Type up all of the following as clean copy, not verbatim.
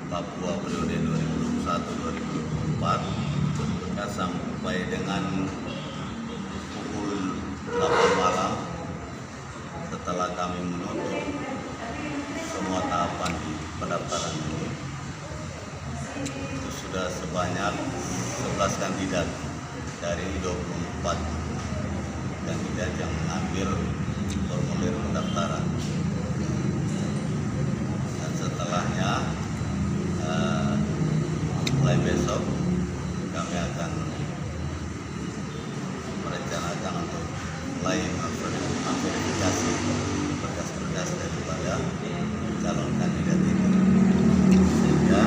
Papua periode 2021-2024 sampai dengan pukul 8 malam setelah kami menutup semua tahapan di pendaftaran ini. Itu sudah sebanyak 11 kandidat dari 24 kandidat yang mengambil formulir pendaftaran. Dan setelahnya mulai besok kami akan merencanakan untuk mulai memverifikasi berkas-berkas daripada calon kandidat ini, sehingga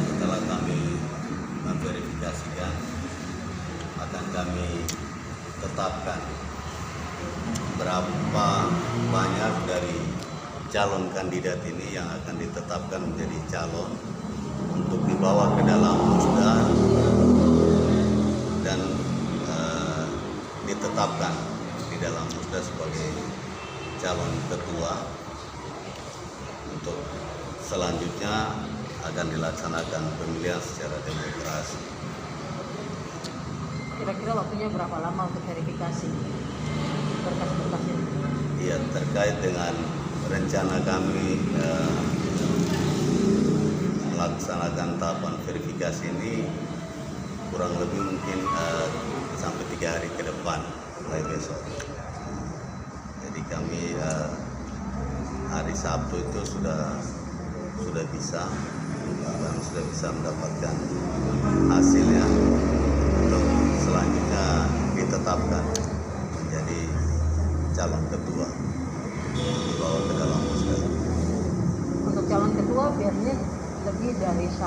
setelah kami memverifikasikan akan kami tetapkan berapa banyak dari calon kandidat ini yang akan ditetapkan menjadi calon untuk dibawa ke dalam musda dan ditetapkan di dalam musda sebagai calon ketua. Untuk selanjutnya akan dilaksanakan pemilihan secara demokrasi. Kira-kira waktunya berapa lama untuk verifikasi berkas-berkas ini? Iya, terkait dengan rencana kami melaksanakan tahapan verifikasi ini kurang lebih mungkin sampai 3 hari ke depan mulai besok. Jadi kami hari Sabtu itu sudah bisa mendapatkan hasilnya untuk selanjutnya ditetapkan menjadi calon ketua dibawa ke dalam musda. Untuk calon ketua biasanya lebih dari 1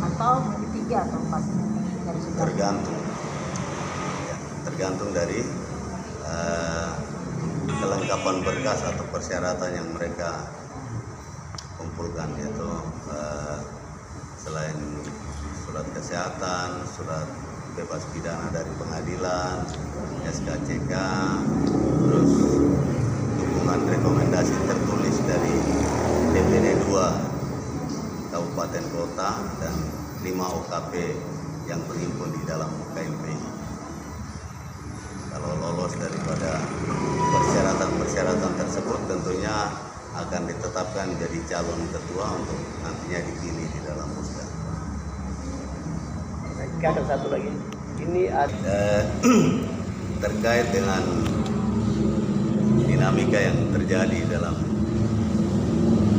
atau mungkin 3 atau 4 dari sekian? Tergantung dari kelengkapan berkas atau persyaratan yang mereka kumpulkan, yaitu selain surat kesehatan, surat bebas pidana dari pengadilan, SKCK, terus dukungan rekomendasi tertulis dari DPD 2 Kabupaten Kota dan 5 OKP yang berhimpun di dalam KMPI. Kalau lolos daripada persyaratan tersebut, tentunya akan ditetapkan menjadi calon ketua untuk nantinya dipilih di dalam musda. Ada satu lagi. Ini ada terkait dengan dinamika yang terjadi dalam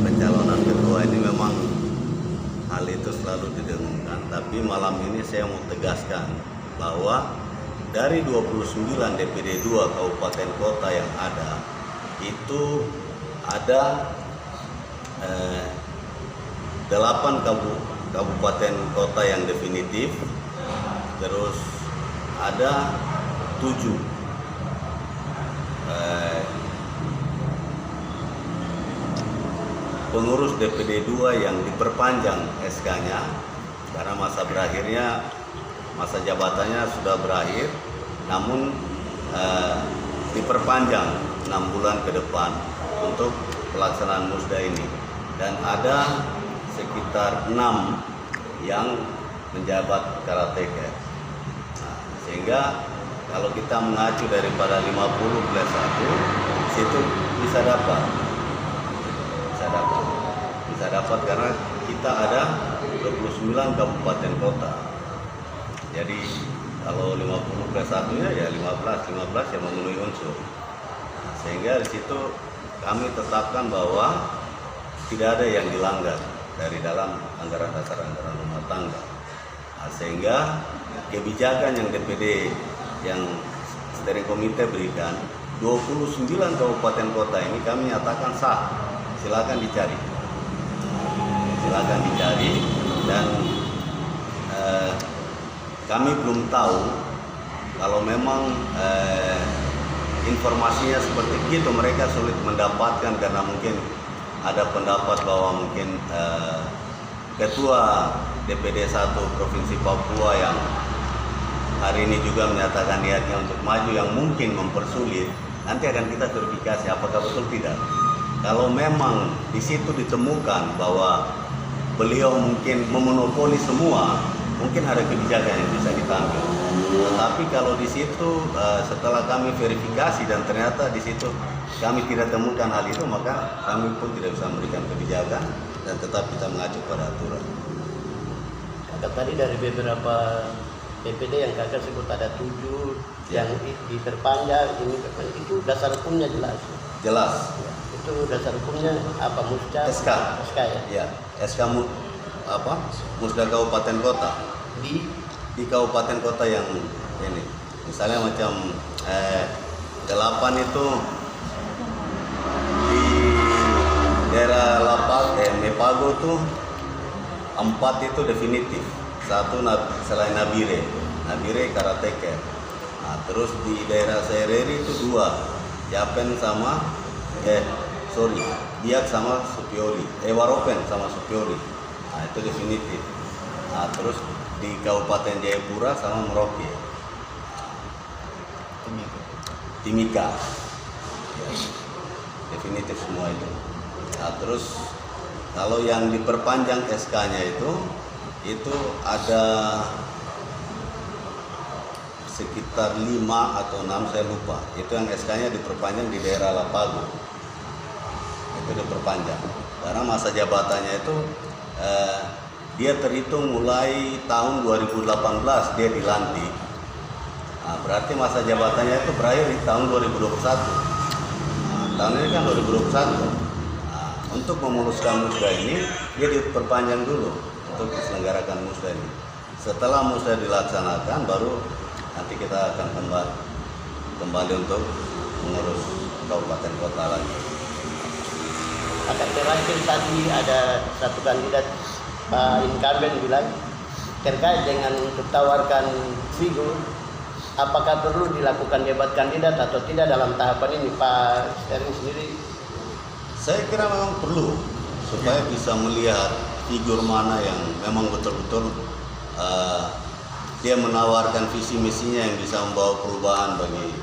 pencalonan ketua ini, memang hal itu selalu didengungkan. Tapi malam ini saya mau tegaskan bahwa dari 29 DPD 2 kabupaten kota yang ada, itu ada 8 kabupaten kota yang definitif, terus ada 7 pengurus DPD 2 yang diperpanjang SK-nya karena masa jabatannya sudah berakhir, namun diperpanjang 6 bulan ke depan untuk pelaksanaan musda ini, dan ada sekitar 6 yang menjabat karateka. Sehingga kalau kita mengacu daripada 50+1, situ bisa dapat karena kita ada 29 kabupaten kota. Jadi kalau 50+1-nya ya 15 yang memenuhi unsur. Sehingga di situ kami tetapkan bahwa tidak ada yang dilanggar dari dalam anggaran dasar anggaran rumah tangga. Sehingga kebijakan yang DPD yang steering komite berikan 29 kabupaten kota ini kami nyatakan sah. Silakan dicari dan kami belum tahu kalau memang informasinya seperti itu, mereka sulit mendapatkan karena mungkin ada pendapat bahwa mungkin ketua DPD 1 Provinsi Papua yang hari ini juga menyatakan niatnya untuk maju yang mungkin mempersulit. Nanti akan kita verifikasi apakah betul tidak. Kalau memang di situ ditemukan bahwa beliau mungkin memonopoli semua, mungkin ada kebijakan yang bisa diambil. Tetapi kalau di situ setelah kami verifikasi dan ternyata di situ kami tidak temukan hal itu, maka kami pun tidak bisa memberikan kebijakan dan tetap kita mengacu pada aturan. Kakak tadi dari beberapa PPD yang kakak sebut ada 7 yang diperpanjang, ini itu dasar hukumnya jelas. Jelas. Ya, itu dasar hukumnya apa, Musda? SK. SK ya. Ya, SK Musda Kabupaten Kota. Di kabupaten kota yang ini, misalnya macam 8 itu di daerah Mepago tuh 4 itu definitif, 1 selain Nabire Karateke. Nah, terus di daerah Sereri itu 2, Yapen sama Biak sama Supiori, Waropen sama Supiori. Nah, itu definitif. Nah, terus di Kabupaten Jayapura sama Merauke, Timika, ya, definitif semua itu. Nah, terus kalau yang diperpanjang SK-nya itu ada sekitar 5 atau 6, saya lupa. Itu yang SK-nya diperpanjang di daerah Lapago, itu diperpanjang karena masa jabatannya itu dia terhitung mulai tahun 2018 dia dilantik. Nah, berarti masa jabatannya itu berakhir di tahun 2021. Nah, tahun ini kan 2021. Nah, untuk memuluskan musda ini dia diperpanjang dulu untuk diselenggarakan musda ini. Setelah musda dilaksanakan baru nanti kita akan kembali untuk mengurus kabupaten kota lagi. Akan terakhir tadi ada satu kandidat Pak Incumbent bilang terkait dengan untuk tawarkan figur, apakah perlu dilakukan debat kandidat atau tidak dalam tahapan ini, Pak Sterling sendiri? Saya kira memang perlu supaya bisa melihat figur mana yang memang betul-betul dia menawarkan visi misinya yang bisa membawa perubahan bagi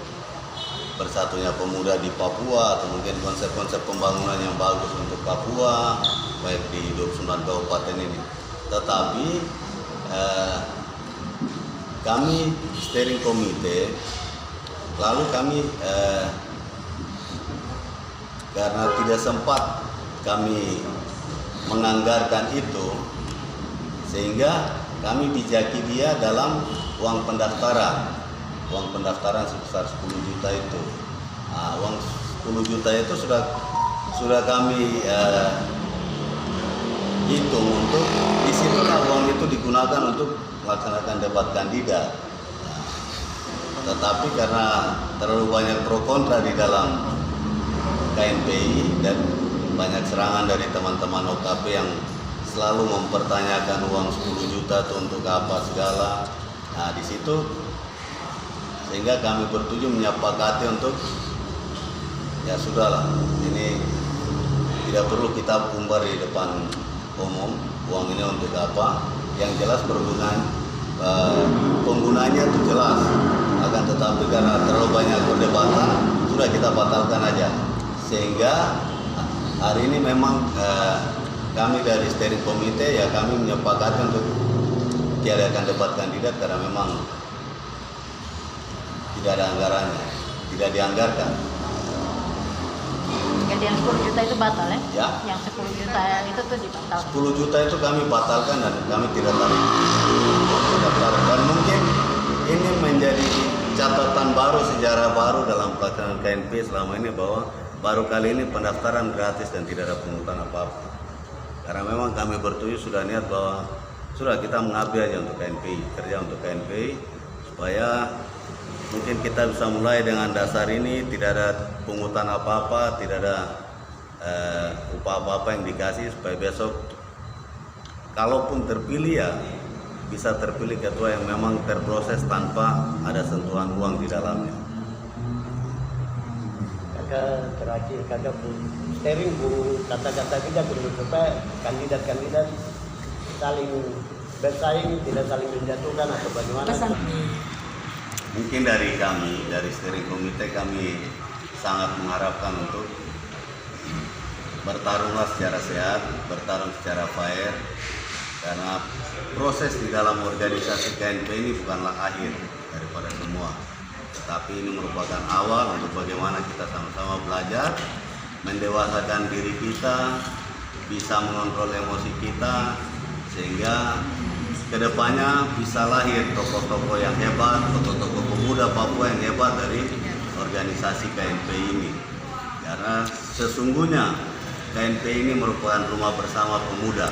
bersatunya pemuda di Papua, atau mungkin konsep-konsep pembangunan yang bagus untuk Papua, baik di 29 kabupaten ini. Tetapi kami steering komite, lalu kami karena tidak sempat kami menganggarkan itu, sehingga kami bijaki dia dalam uang pendaftaran sebesar 10 juta itu. Nah, uang 10 juta itu sudah kami hitung untuk disitulah uang itu digunakan untuk melaksanakan debat kandidat. Nah, tetapi karena terlalu banyak pro kontra di dalam KNPI dan banyak serangan dari teman-teman OKP yang selalu mempertanyakan uang 10 juta itu untuk apa segala. Nah, di situ sehingga kami bertujuh menyepakati untuk ya sudahlah, ini tidak perlu kita umbar di depan umum uang ini untuk apa. Yang jelas penggunanya itu jelas, akan tetapi karena terlalu banyak perdebatan sudah kita batalkan aja, sehingga hari ini memang kami dari steering komite ya kami menyepakati untuk tiadakan debat kandidat karena memang tidak ada anggarannya, tidak dianggarkan. Jadi yang 10 juta itu batal ya? Ya. Yang 10 juta itu tuh dibatalkan. 10 juta itu kami batalkan dan kami tidak tarik. Dan mungkin ini menjadi catatan baru, sejarah baru dalam pelaksanaan KNP selama ini, bahwa baru kali ini pendaftaran gratis dan tidak ada pungutan apa-apa. Karena memang kami bertujuh sudah niat bahwa sudah kita mengabdi aja untuk KNPI, kerja untuk KNPI, supaya mungkin kita bisa mulai dengan dasar ini, tidak ada pungutan apa-apa, tidak ada upah apa-apa yang dikasih, supaya besok kalaupun terpilih ya bisa terpilih ketua yang memang terproses tanpa ada sentuhan uang di dalamnya. Kakak terakhir, kakak steering bu kata-kata kita perlu supaya kandidat-kandidat saling bersaing, tidak saling menjatuhkan atau bagaimana? Pesan. Mungkin dari kami, dari steering komite, kami sangat mengharapkan untuk bertarunglah secara sehat, bertarung secara fair, karena proses di dalam organisasi KNP ini bukanlah akhir daripada semua, tetapi ini merupakan awal untuk bagaimana kita sama-sama belajar, mendewasakan diri kita, bisa mengontrol emosi kita, sehingga kedepannya bisa lahir tokoh-tokoh yang hebat, tokoh-tokoh pemuda Papua yang hebat dari organisasi KNP ini. Karena sesungguhnya KNP ini merupakan rumah bersama pemuda,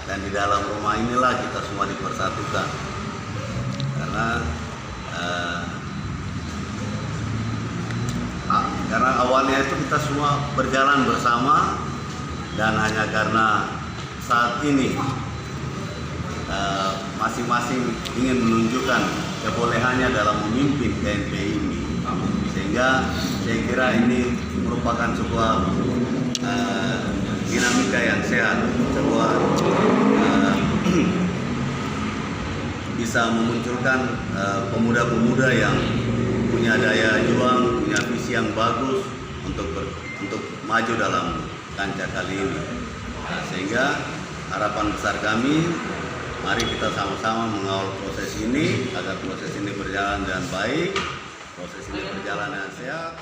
dan di dalam rumah inilah kita semua dipersatukan. Karena awalnya itu kita semua berjalan bersama, dan hanya karena saat ini masing-masing ingin menunjukkan kebolehannya dalam memimpin KNP ini, sehingga saya kira ini merupakan sebuah dinamika yang sehat, sebuah bisa memunculkan pemuda-pemuda yang punya daya juang, punya visi yang bagus untuk maju dalam kancah kali ini. Sehingga harapan besar kami, mari kita sama-sama mengawal proses ini agar proses ini berjalan dengan baik, proses ini berjalan dengan sehat.